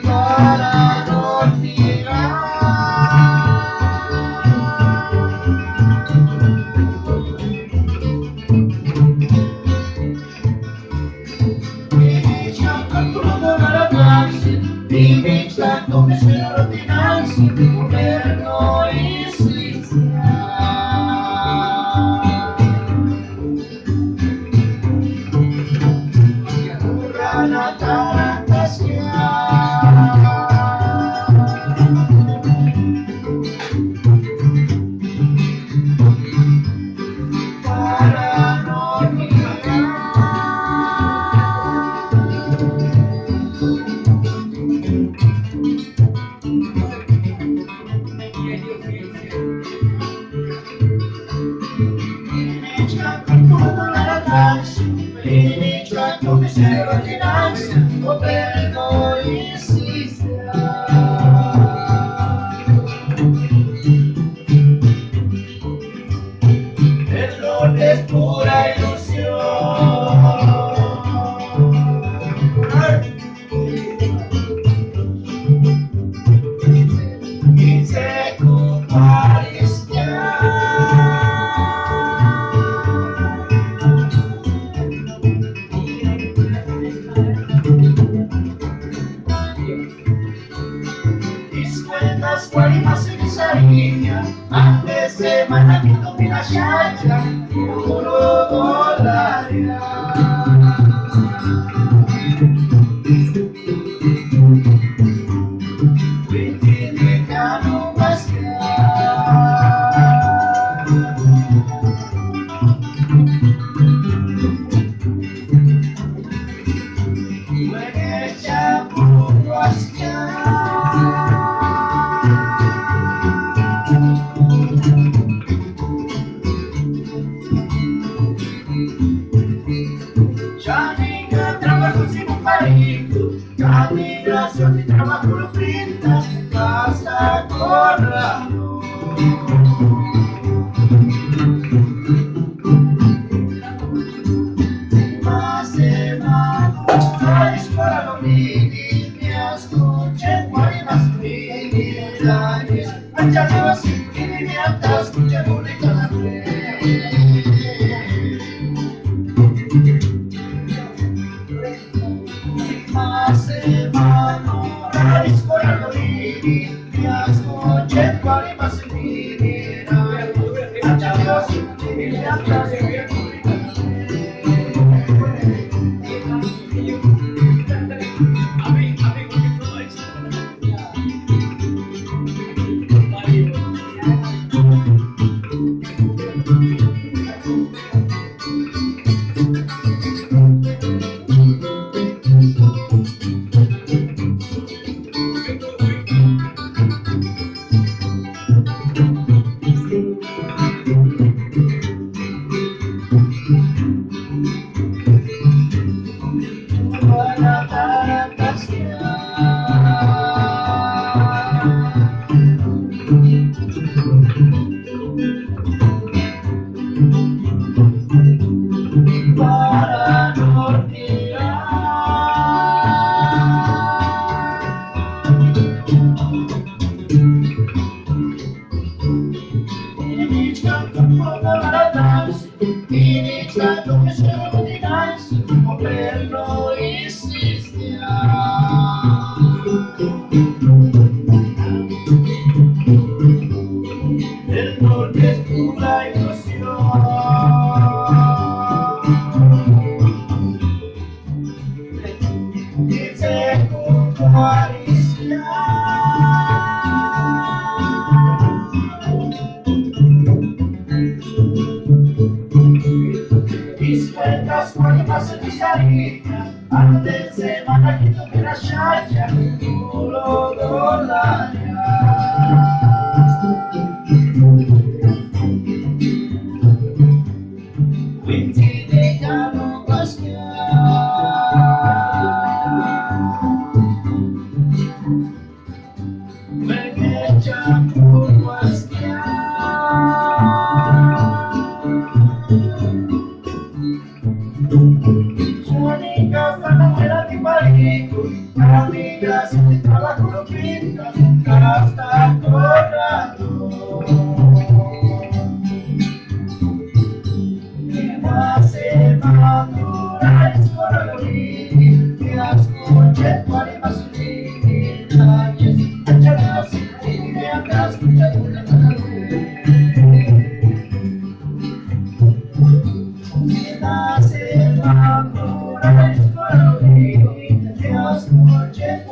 para no tirar. Dimenticando che c'è l'ordinanza, per noi svizzera. Urrana tarantasia. Para no mirar. Inizia come se l'ordinanza o per noi esista. E non è pura illusione. Inseco paristia. Las guarimas en esa línea, antes de manamiento mi la chaya, puro dolaria. Quindi decano bastia. Buenecha puro bastia. Janica trabajo sin un palito, la migración y trabajo lo pinta, casa corralo. Más de mano, la escuela lo mini, me escuchen, guay más mini, mancha de vacío, y me atas, escuchen, bonita la fe. Hace mano, la discordia lo vivi, mi ascolce, quali más mi mira, mancha Dios, y me atas, para no tirar. Inizia come la danza, inizia come se l'ordinanza, o per noi esista. El norte es pura ilusión. Dice con paristia. Mis cuentas guarimas en mi salida, antes de mandaquito me la chaya, puro dolaria. Quindi decano bastia. Venecia puro bastia. Sonica fanno quella di palito, días de trabajo no pintas, hasta cobrado. Me hace madurar es con lo mismo, que escuché tu anima sin límites, echarlo sin ti, me habrás escuchado una me hace madurar es con lo mismo, que escuché